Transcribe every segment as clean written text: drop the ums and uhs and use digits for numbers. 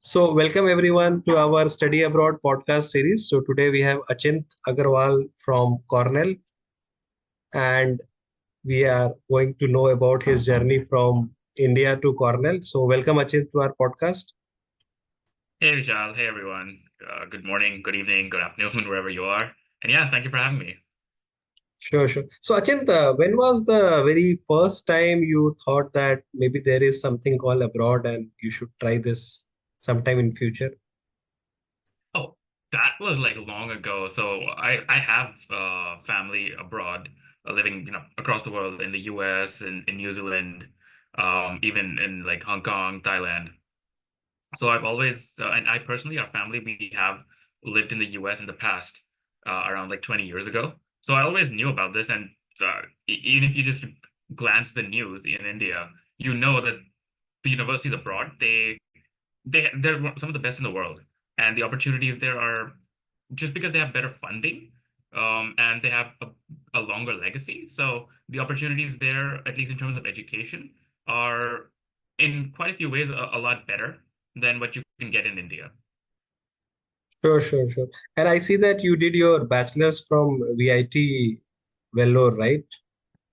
So, welcome everyone to our Study Abroad podcast series. So, today we have Achint Agarwal from Cornell, and we are going to know about his journey from India to Cornell. So, welcome Achint to our podcast. Hey Vishal, hey everyone. Good morning, good evening, good afternoon, wherever you are. And yeah, thank you for having me. Sure, sure. So, Achint, when was the very first time you thought that maybe there is something called abroad and you should try this sometime in future? Oh, that was like long ago. So I have family abroad, living across the world in the US and in New Zealand, even in like Hong Kong, Thailand. So I've always and I personally, our family, we have lived in the US in the past, around like 20 years ago. So I always knew about this, and even if you just glance the news in India, you know that the universities abroad, they're some of the best in the world, and the opportunities there are just because they have better funding, and they have a longer legacy. So the opportunities there, at least in terms of education, are in quite a few ways a lot better than what you can get in India. Sure, sure, sure. And I see that you did your bachelor's from VIT Vellore, right?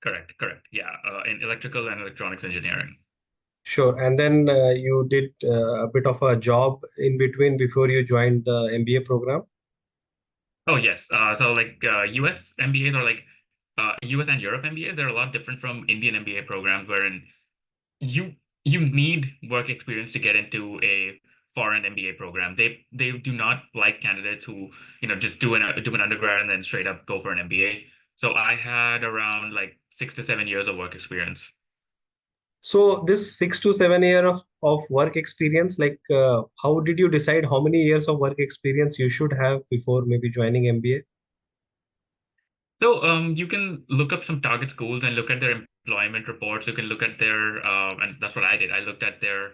Correct, correct. Yeah, in electrical and electronics engineering. Sure. And then you did a bit of a job in between before you joined the MBA program. Oh yes. So like US MBAs are like US and Europe MBAs. They're a lot different from Indian MBA programs, wherein you you need work experience to get into a foreign MBA program. They do not like candidates who, just do an undergrad and then straight up go for an MBA. So I had around like 6 to 7 years of work experience. So this 6 to 7 year of work experience, like how did you decide how many years of work experience you should have before maybe joining MBA? So you can look up some target schools and look at their employment reports. You can look at their and that's what I did. I looked at their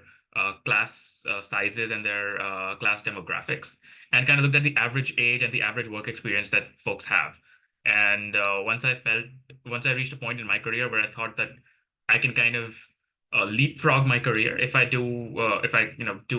class sizes and their class demographics, and kind of looked at the average age and the average work experience that folks have. And once I reached a point in my career where I thought that I can kind of leapfrog my career if I do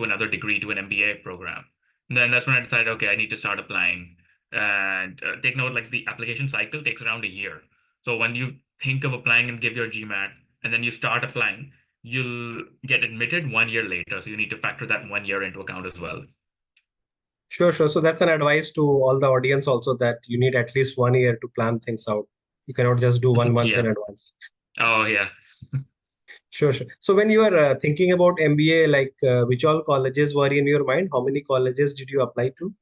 another degree, do an MBA program. And then that's when I decided, okay, I need to start applying. And take note, like the application cycle takes around a year. So when you think of applying and give your GMAT, and then you start applying, you'll get admitted 1 year later. So you need to factor that 1 year into account as well. Sure, sure. So that's an advice to all the audience also that you need at least 1 year to plan things out. You cannot just do 1 month in Yeah. advance. Oh, yeah. Sure, sure. So when you are thinking about MBA, like which all colleges were in your mind? How many colleges did you apply to?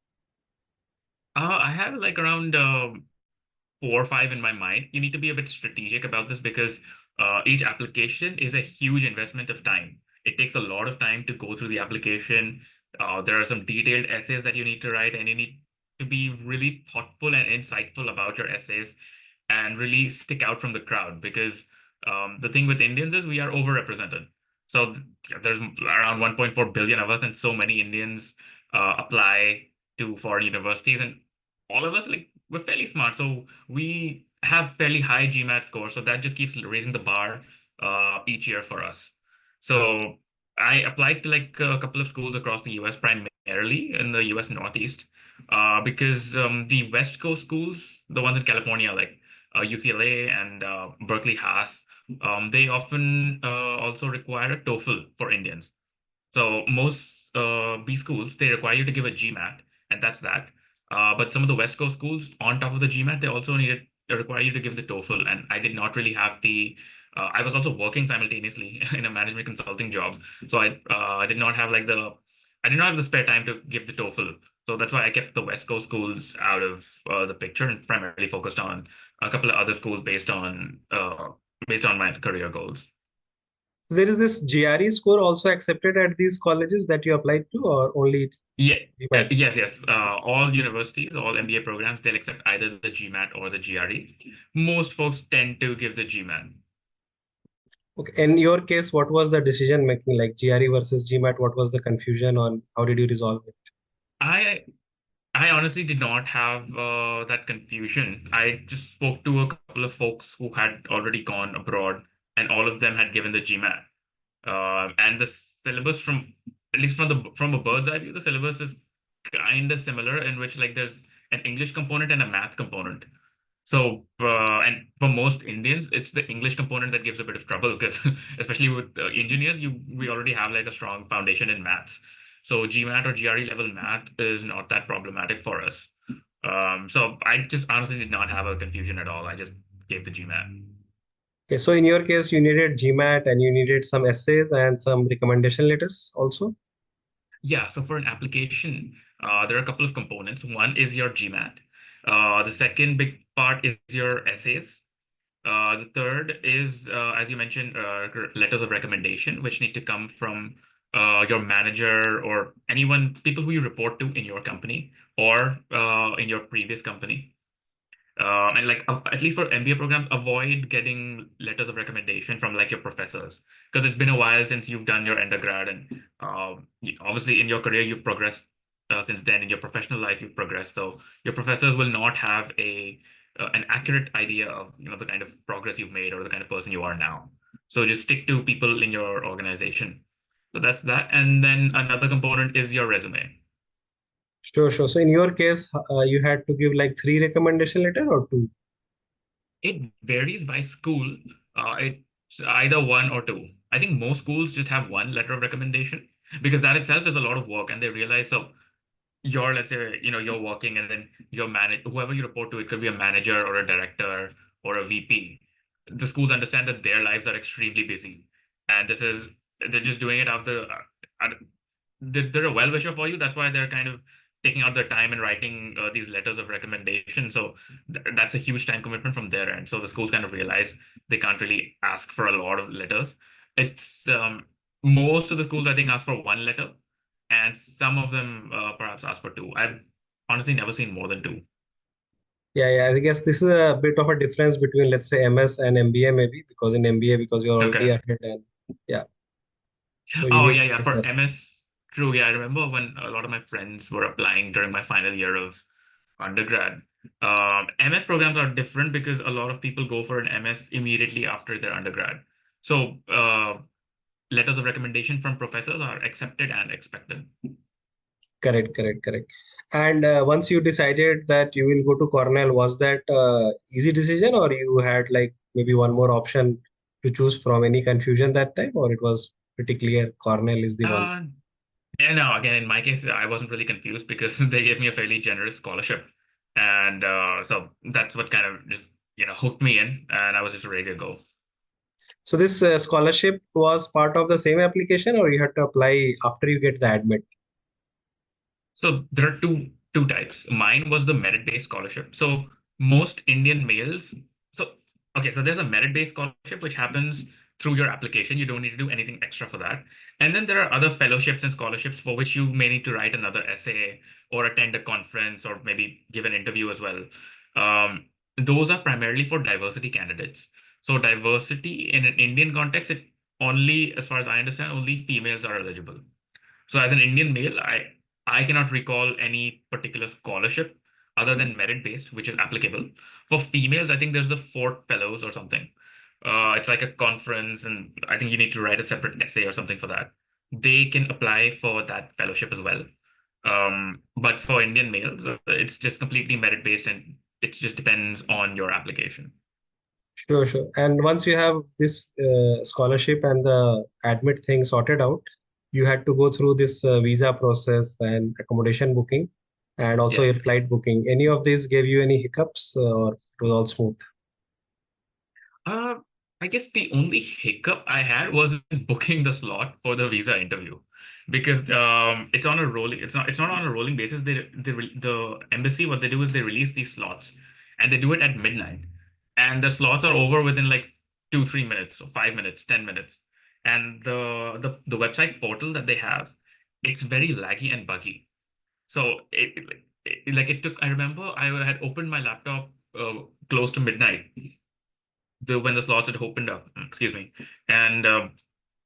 I had like around 4 or 5 in my mind. You need to be a bit strategic about this because each application is a huge investment of time. It takes a lot of time to go through the application. There are some detailed essays that you need to write, and you need to be really thoughtful and insightful about your essays and really stick out from the crowd because the thing with Indians is we are overrepresented. So there's around 1.4 billion of us, and so many Indians apply to foreign universities, and all of us like we're fairly smart, so we have fairly high GMAT scores. So that just keeps raising the bar each year for us. So I applied to like a couple of schools across the US, primarily in the US Northeast, because the West Coast schools, the ones in California, like UCLA and Berkeley Haas, they often also require a TOEFL for Indians. So most B schools, they require you to give a GMAT, and that's that. But some of the West Coast schools, on top of the GMAT, they require you to give the TOEFL, and I did not really have the. I was also working simultaneously in a management consulting job, so I did not have I did not have the spare time to give the TOEFL. So that's why I kept the West Coast schools out of the picture and primarily focused on a couple of other schools based on my career goals. There is this GRE score also accepted at these colleges that you applied to, or only Yeah, GMAT? yes, yes. All universities, all MBA programs, they'll accept either the GMAT or the GRE. Most folks tend to give the GMAT. Okay. In your case, what was the decision making, like GRE versus GMAT? What was the confusion on how did you resolve it? I I honestly did not have that confusion. I just spoke to a couple of folks who had already gone abroad, and all of them had given the GMAT. And the syllabus from at least from a bird's eye view, the syllabus is kind of similar in which like there's an English component and a math component. So, and for most Indians, it's the English component that gives a bit of trouble because, especially with engineers, we already have like a strong foundation in maths. So GMAT or GRE level math is not that problematic for us. So I just honestly did not have a confusion at all. I just gave the GMAT. Okay, so in your case, you needed GMAT and you needed some essays and some recommendation letters also. Yeah, so for an application, there are a couple of components. One is your GMAT. The second big part is your essays. The third is, as you mentioned, letters of recommendation, which need to come from your manager or anyone, people who you report to in your company or in your previous company. And like at least for MBA programs, avoid getting letters of recommendation from like your professors because it's been a while since you've done your undergrad, and obviously in your career you've progressed since then. In your professional life you've progressed, so your professors will not have a an accurate idea of the kind of progress you've made or the kind of person you are now. So just stick to people in your organization. So that's that, and then another component is your resume. Sure, sure. So in your case, you had to give like 3 recommendation letter or two. It varies by school. It's either one or two. I think most schools just have one letter of recommendation because that itself is a lot of work, and they realize so you're, let's say, you're working, and then your whoever you report to, it could be a manager or a director or a VP. The schools understand that their lives are extremely busy, and they're just doing it after they're a well-wisher for you. That's why they're kind of taking out their time and writing these letters of recommendation. So that's a huge time commitment from their end. So the schools kind of realize they can't really ask for a lot of letters. It's most of the schools I think ask for one letter, and some of them perhaps ask for two. I've honestly never seen more than two. Yeah, yeah. I guess this is a bit of a difference between, let's say, MS and MBA maybe, because in MBA, because you're already Okay. ahead and yeah, so you Oh need yeah, yeah. For lesser. MS, true. Yeah, I remember when a lot of my friends were applying during my final year of undergrad. MS programs are different because a lot of people go for an MS immediately after their undergrad. So letters of recommendation from professors are accepted and expected. Correct, correct, correct. And once you decided that you will go to Cornell, was that easy decision, or you had like maybe one more option to choose from? Any confusion that time, or it was pretty clear Cornell is the one? Uh, and now again, in my case, I wasn't really confused because they gave me a fairly generous scholarship, and so that's what kind of just hooked me in, and I was just ready to go. So this scholarship was part of the same application, or you had to apply after you get the admit? So there are two types. Mine was the merit-based scholarship. So most Indian males, so okay, so there's a merit-based scholarship which happens through your application. You don't need to do anything extra for that. And then there are other fellowships and scholarships for which you may need to write another essay or attend a conference or maybe give an interview as well. Those are primarily for diversity candidates. So diversity in an Indian context, it only, as far as I understand, only females are eligible. So as an Indian male, I cannot recall any particular scholarship other than merit-based, which is applicable. For females, I think there's the Ford Fellows or something. It's like a conference, and I think you need to write a separate essay or something for that. They can apply for that fellowship as well. But for Indian males, it's just completely merit-based, and it just depends on your application. Sure, sure. And once you have this scholarship and the admit thing sorted out, you had to go through this visa process and accommodation booking and also your Yes. flight booking. Any of these gave you any hiccups or it was all smooth? Uh, I guess the only hiccup I had was in booking the slot for the visa interview because it's on a rolling it's not on a rolling basis. The embassy, what they do is they release these slots, and they do it at midnight, and the slots are over within like 2 3 minutes or 5 minutes, 10 minutes, and the website portal that they have, it's very laggy and buggy. So it took, I remember I had opened my laptop close to midnight, the when the slots had opened up, excuse me, and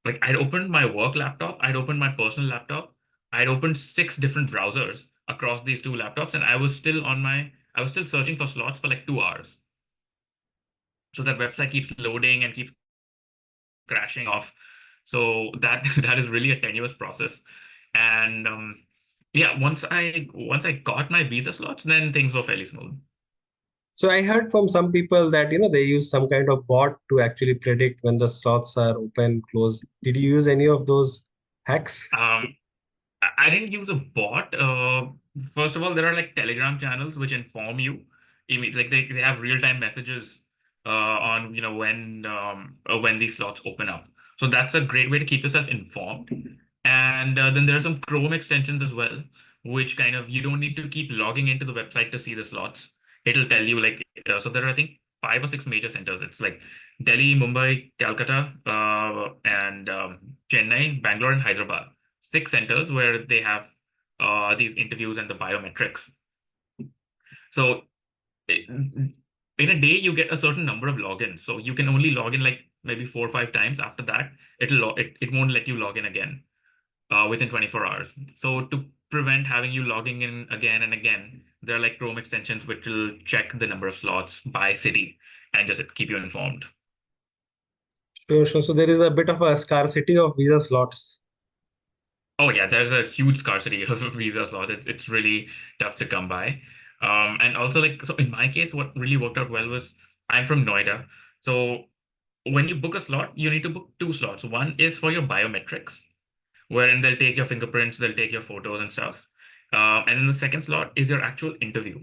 like I'd opened my work laptop, I'd opened my personal laptop, I'd opened 6 different browsers across these two laptops, and I was still searching for slots for like 2 hours. So that website keeps loading and keeps crashing off. So that that is really a tenuous process. And yeah, once I got my visa slots, then things were fairly smooth. So I heard from some people that they use some kind of bot to actually predict when the slots are open, close. Did you use any of those hacks? Um, I didn't use a bot. First of all, there are like Telegram channels which inform you. Like they have real-time messages on when these slots open up. So that's a great way to keep yourself informed. And then there are some Chrome extensions as well, which kind of you don't need to keep logging into the website to see the slots. It'll tell you like so there are I think 5 or 6 major centers. It's like Delhi, Mumbai, Calcutta, and Chennai, Bangalore, and Hyderabad. 6 centers where they have these interviews and the biometrics. So in a day, you get a certain number of logins. So you can only log in like maybe 4 or 5 times. After that, it won't let you log in again within 24 hours. So to prevent having you logging in again and again, there are like Chrome extensions which will check the number of slots by city and just keep you informed. Sure, sure. So there is a bit of a scarcity of visa slots. Oh yeah, there's a huge scarcity of visa slots. It's really tough to come by. And also like so in my case, what really worked out well was I'm from Noida. So when you book a slot, you need to book 2 slots. One is for your biometrics, wherein they'll take your fingerprints, they'll take your photos and stuff. And then the second slot is your actual interview.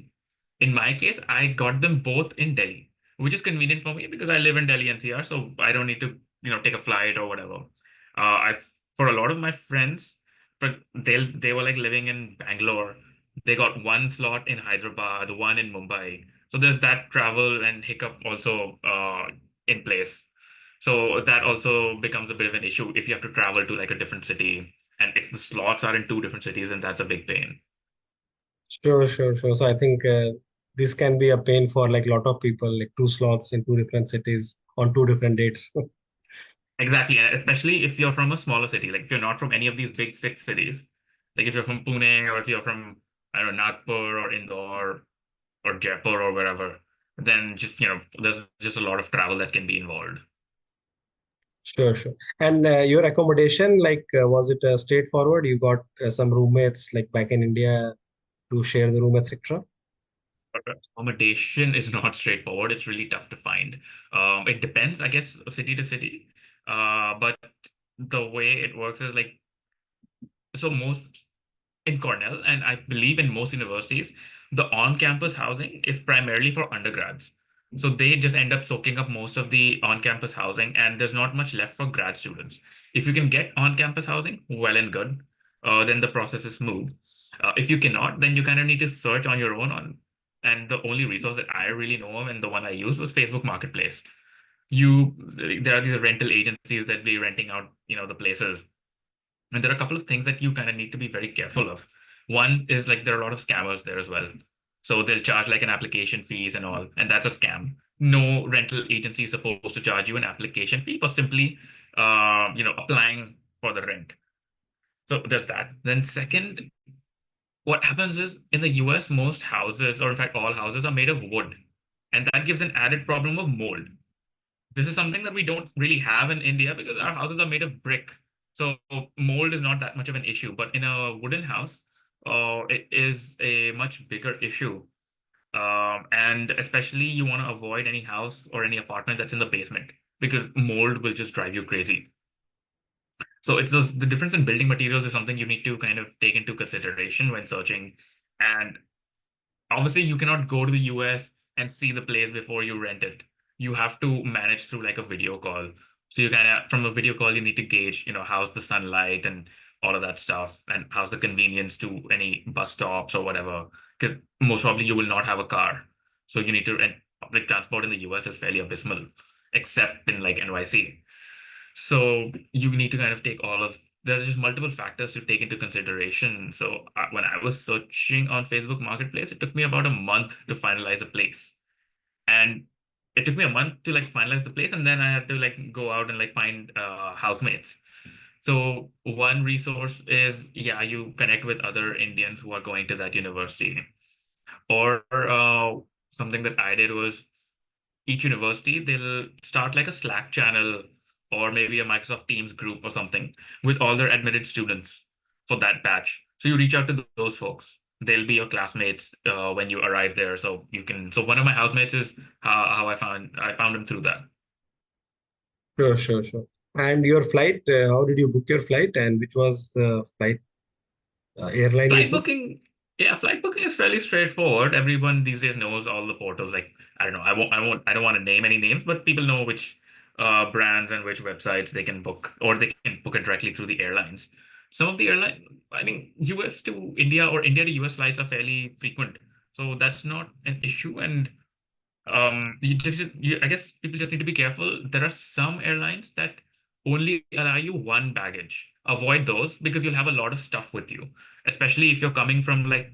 In my case, I got them both in Delhi, which is convenient for me because I live in Delhi NCR, so I don't need to, take a flight or whatever. I've for a lot of my friends, but they were like living in Bangalore. They got one slot in Hyderabad, one in Mumbai. So there's that travel and hiccup also in place. So that also becomes a bit of an issue if you have to travel to like a different city, and if the slots are in 2 different cities, then that's a big pain. Sure, sure, sure. So I think this can be a pain for like a lot of people, like two slots in two different cities on two different dates. Exactly, and especially if you're from a smaller city, like if you're not from any of these big 6 cities, like if you're from Pune or if you're from, I don't know, Nagpur or Indore or Jaipur or wherever, then just, there's just a lot of travel that can be involved. Sure, sure. And your accommodation, like, was it straightforward? You got some roommates like back in India to share the room, etc. But accommodation is not straightforward. It's really tough to find. It depends, I guess, city to city. But the way it works is like, so most in Cornell, and I believe in most universities, the on-campus housing is primarily for undergrads. So they just end up soaking up most of the on-campus housing, and there's not much left for grad students. If you can get on-campus housing, well and good, then the process is smooth. If you cannot, then you kind of need to search on your own on. And the only resource that I really know of and the one I used was Facebook Marketplace. There are these rental agencies that be renting out, the places, and there are a couple of things that you kind of need to be very careful of. One is like there are a lot of scammers there as well. So they'll charge like an application fees and all, and that's a scam. No rental agency is supposed to charge you an application fee for simply, applying for the rent. So there's that. Then second, what happens is in the US, most houses, or in fact all houses, are made of wood, and that gives an added problem of mold. This is something that we don't really have in India because our houses are made of brick. So mold is not that much of an issue. But in a wooden house, it is a much bigger issue. And especially you want to avoid any house or any apartment that's in the basement because mold will just drive you crazy. So it's the difference in building materials is something you need to kind of take into consideration when searching. And obviously you cannot go to the US and see the place before you rent it. You have to manage through like a video call. So you kind of from a video call you need to gauge, how's the sunlight and all of that stuff, and how's the convenience to any bus stops or whatever. Because most probably you will not have a car. So you need to, and public transport in the US is fairly abysmal, except in like NYC. So you need to kind of take all of there are just multiple factors to take into consideration. So when I was searching on Facebook Marketplace, it took me about a month to finalize a place, and it took me a month to like finalize the place, and then I had to like go out and like find housemates. So one resource is yeah, you connect with other Indians who are going to that university, or something that I did was each university, they'll start like a Slack channel or maybe a Microsoft Teams group or something with all their admitted students. for that batch. So you reach out to those folks. They'll be your classmates when you arrive there. So you can. So one of my housemates is how I found him through that. Sure, sure, sure. And your flight, how did you book your flight and which was the flight airline you Flight took? booking, yeah, flight booking is fairly straightforward. Everyone these days knows all the portals. Like, I don't know, I don't want to name any names, but people know which brands and which websites they can book, or they can book it directly through the airlines. Some of the airline, I think US to India or India to US flights are fairly frequent, so that's not an issue. And I guess people just need to be careful. There are some airlines that only allow you one baggage. Avoid those because you'll have a lot of stuff with you, especially if you're coming from like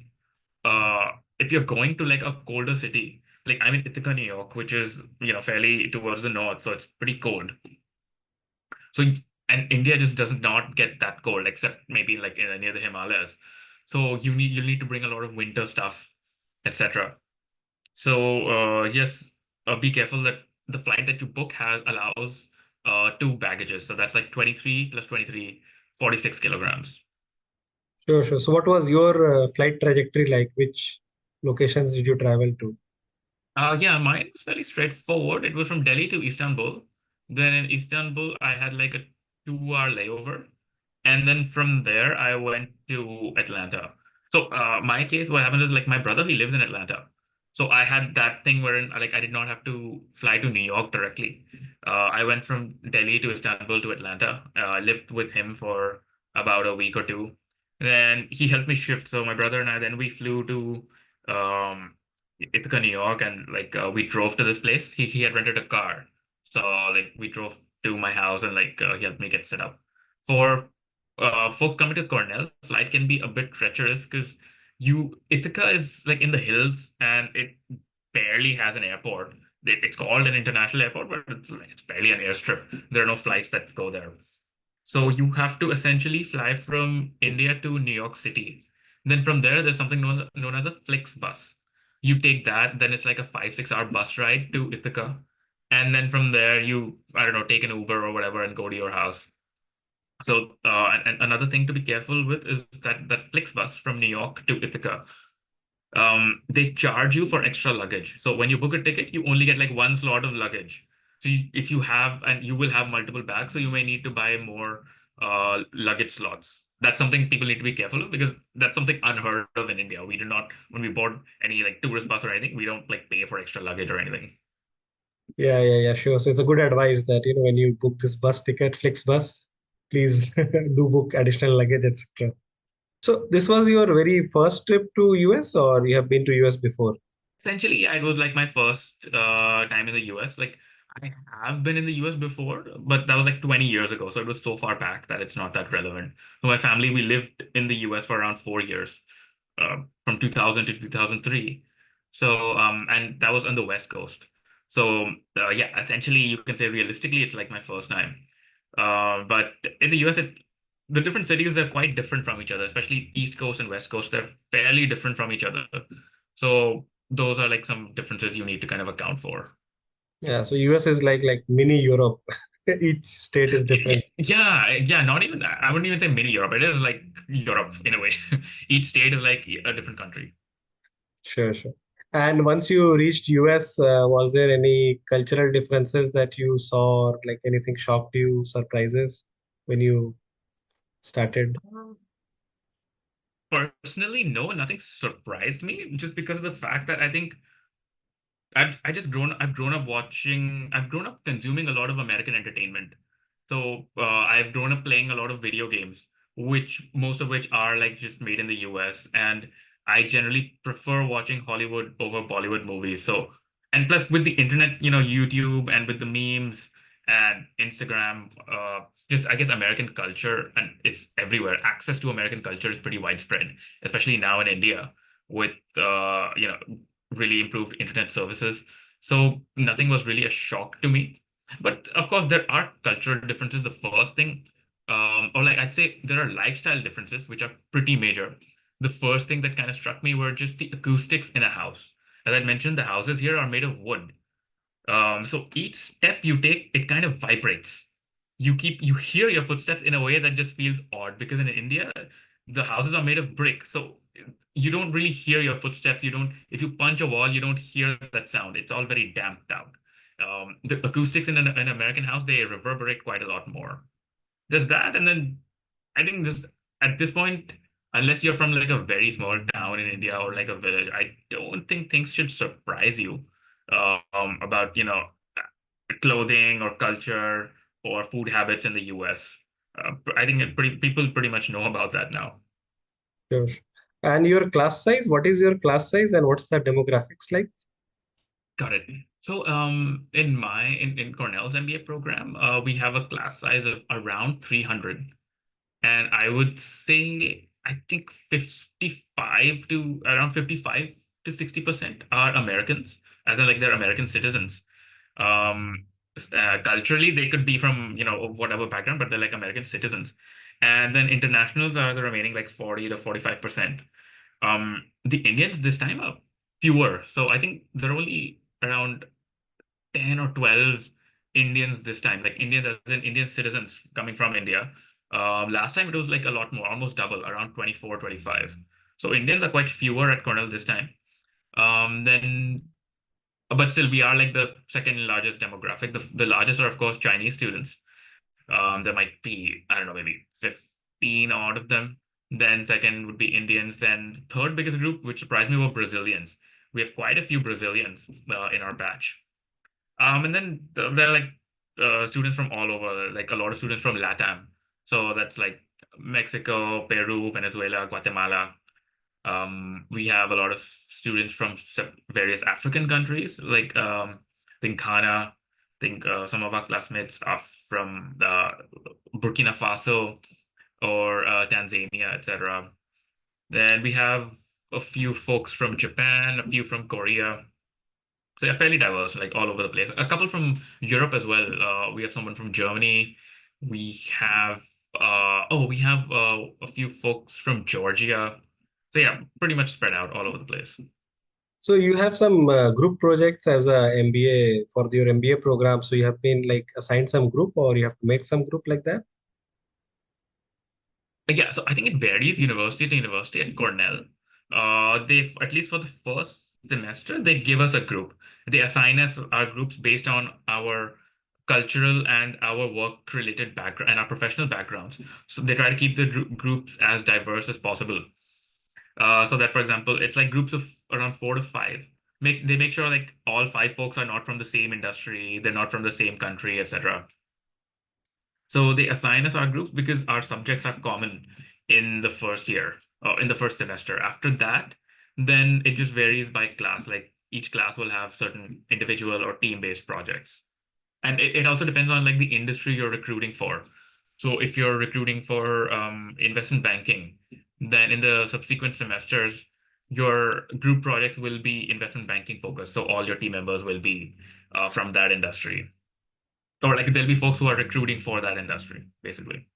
if you're going to like a colder city. Like I'm in Ithaca, New York, which is fairly towards the north, so it's pretty cold. So and India just does not get that cold, except maybe like near the Himalayas. So you'll need to bring a lot of winter stuff, etc. So yes, be careful that the flight that you book has allows two baggages. So that's like 23 plus 23, 46 kilograms. Sure, sure. So what was your flight trajectory like? Which locations did you travel to? Yeah, mine was fairly straightforward. It was from Delhi to Istanbul. Then in Istanbul, I had like a 2 hour layover. And then from there, I went to Atlanta. So my case, what happened is like my brother, he lives in Atlanta. So I had that thing wherein like I did not have to fly to New York directly. I went from Delhi to Istanbul to Atlanta. I lived with him for about a week or two. Then he helped me shift. So my brother and I, then we flew to um, Ithaca, New York, and like we drove to this place. He had rented a car, so like we drove to my house, and like he helped me get set up. For folks coming to Cornell, flight can be a bit treacherous because Ithaca is like in the hills, and it barely has an airport. It's called an international airport, but it's barely an airstrip. There are no flights that go there. So you have to essentially fly from India to New York City. Then from there, there's something known as a Flix bus. You take that, then it's like a 5, 6 hour bus ride to Ithaca. And then from there, I don't know, take an Uber or whatever and go to your house. So, and another thing to be careful with is that Flix bus from New York to Ithaca, they charge you for extra luggage. So when you book a ticket, you only get like one slot of luggage. So if you have, and you will have multiple bags, so you may need to buy more luggage slots. That's something people need to be careful of because that's something unheard of in India. We do not, when we board any like tourist bus or anything, we don't like pay for extra luggage or anything. Yeah, yeah, yeah, sure. So it's a good advice that, when you book this bus ticket, Flixbus, please do book additional luggage, etc. So this was your very first trip to US or you have been to US before? Essentially, yeah, it was like my first time in the US. Like I have been in the US before, but that was like 20 years ago. So it was so far back that it's not that relevant. So my family, we lived in the US for around 4 years, from 2000 to 2003. So, and that was on the West Coast. So, yeah, essentially you can say realistically, it's like my first time. But in the US, the different cities, they're quite different from each other, especially East Coast and West Coast. They're fairly different from each other. So those are like some differences you need to kind of account for. Yeah, so US is like mini Europe. Each state is different. Yeah, yeah, not even that. I wouldn't even say mini Europe. It is like Europe in a way. Each state is like a different country. Sure, sure. And once you reached US, was there any cultural differences that you saw or like anything shocked you, surprises when you started? Personally, no, nothing surprised me just because of the fact that I think I've grown up consuming a lot of American entertainment. So I've grown up playing a lot of video games, which most of which are like just made in the US. And I generally prefer watching Hollywood over Bollywood movies. So, and plus with the internet, YouTube and with the memes and Instagram, just I guess American culture and is everywhere. Access to American culture is pretty widespread, especially now in India with really improved internet services. So nothing was really a shock to me. But of course, there are cultural differences. The first thing, or like I'd say, there are lifestyle differences which are pretty major. The first thing that kind of struck me were just the acoustics in a house. As I mentioned, the houses here are made of wood. So each step you take, it kind of vibrates. You hear your footsteps in a way that just feels odd because in India, the houses are made of brick, so you don't really hear your footsteps. You don't, if you punch a wall, you don't hear that sound. It's all very damped out. The acoustics in an American house, they reverberate quite a lot more. There's that, and then I think this at this point, unless you're from like a very small town in India or like a village, I don't think things should surprise you about, clothing or culture or food habits in the US. I think people pretty much know about that now. Sure. And your class size, what is your class size and what's the demographics like? Got it. So, in Cornell's MBA program, we have a class size of around 300, and I would say I think 55 to 60% are Americans, as in like they're American citizens. Um, Culturally, they could be from, whatever background, but they're like American citizens. And then internationals are the remaining like 40 to 45%. The Indians this time are fewer. So I think there are only around 10 or 12 Indians this time, like Indians as in Indian citizens coming from India. Last time it was like a lot more, almost double, around 24, 25. So Indians are quite fewer at Cornell this time. Then but still we are like the second largest demographic. The largest are of course Chinese students. There might be, I don't know, maybe 15 odd of them. Then second would be Indians. Then the third biggest group, which surprised me, were Brazilians. We have quite a few Brazilians in our batch. And then there are like students from all over, like a lot of students from LATAM. So that's like Mexico, Peru, Venezuela, Guatemala. We have a lot of students from various African countries, like I think Ghana. I think some of our classmates are from Burkina Faso or Tanzania, etc. Then we have a few folks from Japan, a few from Korea. So yeah, fairly diverse, like all over the place. A couple from Europe as well. We have someone from Germany. We have a few folks from Georgia. So yeah, pretty much spread out all over the place. So you have some group projects as a MBA for your MBA program. So you have been like assigned some group or you have to make some group like that? Yeah, so I think it varies university to university. At Cornell, they, at least for the first semester, they give us a group. They assign us our groups based on our cultural and our work related background and our professional backgrounds. So they try to keep the groups as diverse as possible. So that, for example, it's like groups of around 4 to 5. They make sure like all 5 folks are not from the same industry, they're not from the same country, etc. So they assign us our groups because our subjects are common in the first year, in the first semester. After that, then it just varies by class. Like each class will have certain individual or team-based projects. And it also depends on like the industry you're recruiting for. So if you're recruiting for investment banking, then in the subsequent semesters, your group projects will be investment banking focused. So all your team members will be from that industry. Or like there'll be folks who are recruiting for that industry, basically.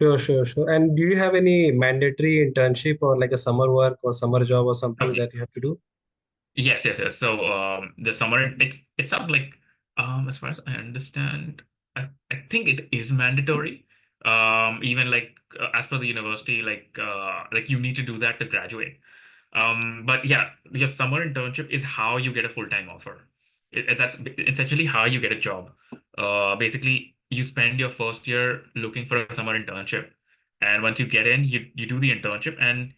Sure, sure, sure. And do you have any mandatory internship or like a summer work or summer job or something Okay. that you have to do? Yes, yes, yes. So the summer it's not like as far as I understand, I think it is mandatory. Even like as per the university, like you need to do that to graduate. But yeah, your summer internship is how you get a full-time offer. That's essentially how you get a job. Basically, you spend your first year looking for a summer internship, and once you get in, you do the internship, and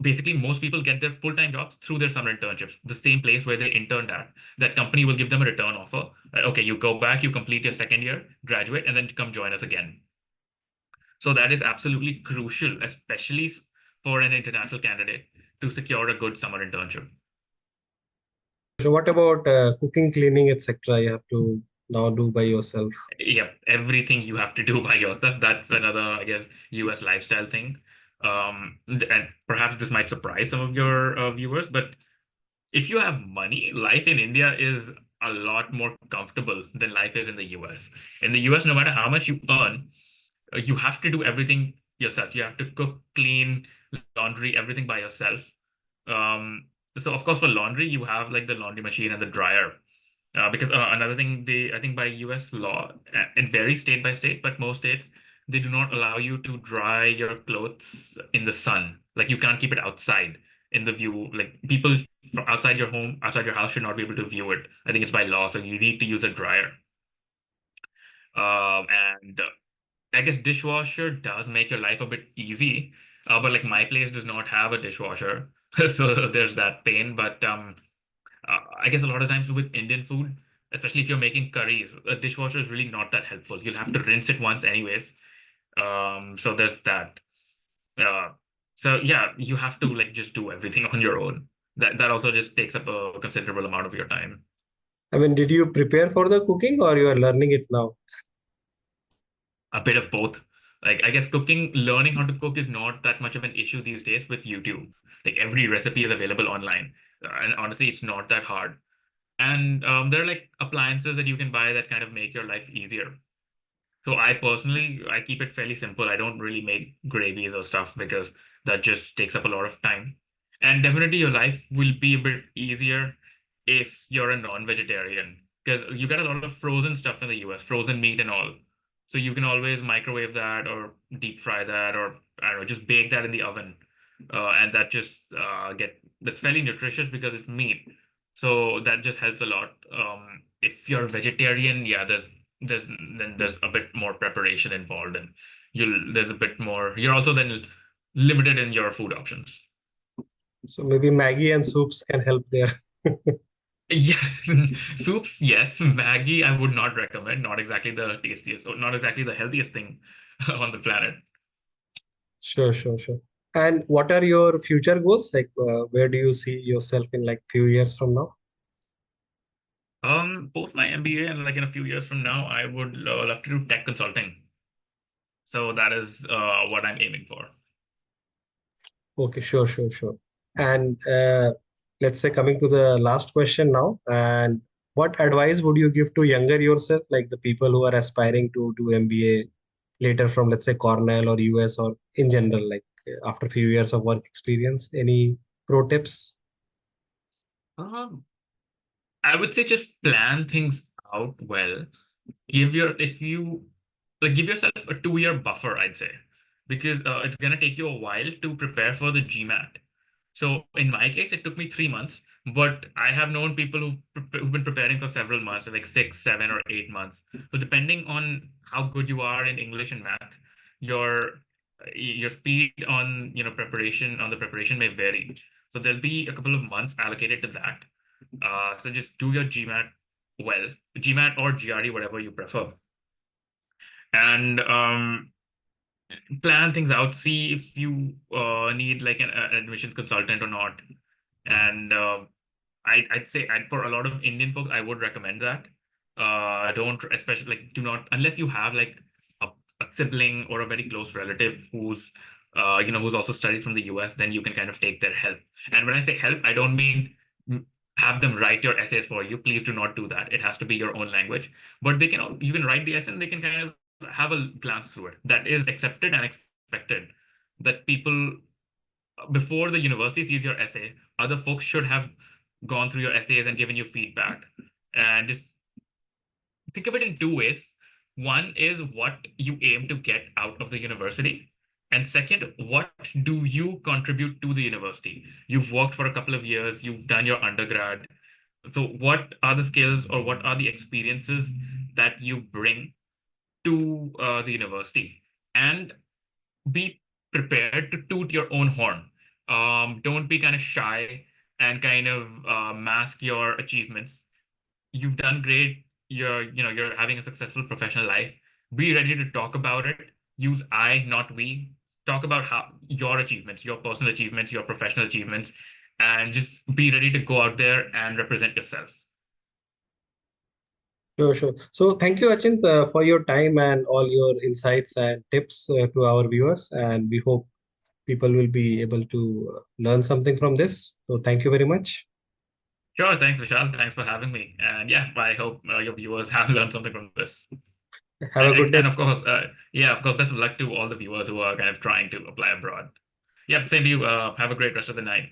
basically most people get their full-time jobs through their summer internships, the same place where they interned at. That company will give them a return offer. Okay, you go back, you complete your second year, graduate, and then come join us again. So that is absolutely crucial, especially for an international candidate to secure a good summer internship. So what about cooking, cleaning, etc. you have to now do by yourself? Yep, everything you have to do by yourself. That's another, I guess, US lifestyle thing. And perhaps this might surprise some of your viewers, but if you have money, life in India is a lot more comfortable than life is in the US. In the US, no matter how much you earn, you have to do everything yourself. You have to cook, clean, laundry, everything by yourself. Um, so of course for laundry, you have like the laundry machine and the dryer. Because another thing, I think by US law, it varies state by state, but most states, they do not allow you to dry your clothes in the sun. Like you can't keep it outside in the view. Like people from outside your home, outside your house should not be able to view it. I think it's by law, so you need to use a dryer. And I guess dishwasher does make your life a bit easy, but like my place does not have a dishwasher, so there's that pain. But I guess a lot of times with Indian food, especially if you're making curries, a dishwasher is really not that helpful. You'll have to rinse it once anyways. So there's that. Uh, so yeah, you have to like just do everything on your own. That also just takes up a considerable amount of your time. I mean, did you prepare for the cooking or you are learning it now? A bit of both. Like I guess cooking, learning how to cook is not that much of an issue these days with YouTube. Like every recipe is available online, and honestly, it's not that hard. And there are like appliances that you can buy that kind of make your life easier. So I personally, I keep it fairly simple. I don't really make gravies or stuff because that just takes up a lot of time. And definitely your life will be a bit easier if you're a non-vegetarian because you get a lot of frozen stuff in the US, frozen meat and all. So you can always microwave that or deep fry that or I don't know, just bake that in the oven. And that just that's fairly nutritious because it's meat. So that just helps a lot. If you're a vegetarian, yeah, there's a bit more preparation involved, and there's a bit more. You're also then limited in your food options. So maybe Maggie and soups can help there. Yeah, soups, yes. Maggie, I would not recommend. Not exactly the tastiest, or not exactly the healthiest thing on the planet. Sure, sure, sure. And what are your future goals? Like, where do you see yourself in like few years from now? Both my MBA and like in a few years from now, I would love to do tech consulting. So that is what I'm aiming for. Okay, sure, sure, sure. And let's say coming to the last question now, and what advice would you give to younger yourself, like the people who are aspiring to do MBA later from, let's say, Cornell or US or in general, like after a few years of work experience? Any pro tips? Um, I would say just plan things out well. If you like give yourself a 2 year buffer, I'd say, because it's gonna take you a while to prepare for the GMAT. So in my case, it took me 3 months, but I have known people who've been preparing for several months, like 6, 7, or 8 months. So depending on how good you are in English and math, your speed on preparation on the preparation may vary. So there'll be a couple of months allocated to that. So just do your GMAT well, GMAT or GRE, whatever you prefer, and plan things out. See if you need like an admissions consultant or not. And I'd say for a lot of Indian folks, I would recommend that. Don't especially like do not unless you have like a sibling or a very close relative who's also studied from the US, then you can kind of take their help. And when I say help, I don't mean have them write your essays for you. Please do not do that. It has to be your own language. But you can write the essay and they can kind of have a glance through it. That is accepted and expected. That people before the university sees your essay, other folks should have gone through your essays and given you feedback. And just think of it in two ways. One is what you aim to get out of the university. And second, what do you contribute to the university? You've worked for a couple of years, you've done your undergrad. So, what are the skills or what are the experiences that you bring to the university? And be prepared to toot your own horn. Don't be kind of shy and kind of mask your achievements. You've done great. You're having a successful professional life. Be ready to talk about it. Use I, not we. Talk about how your achievements, your personal achievements, your professional achievements, and just be ready to go out there and represent yourself. Sure, sure. So thank you, Achint, for your time and all your insights and tips to our viewers. And we hope people will be able to learn something from this. So thank you very much. Sure, thanks, Vishal. Thanks for having me. And yeah, I hope your viewers have learned something from this. Have a good day. And of course, yeah, of course, best of luck to all the viewers who are kind of trying to apply abroad. Yeah, same to you. Have a great rest of the night.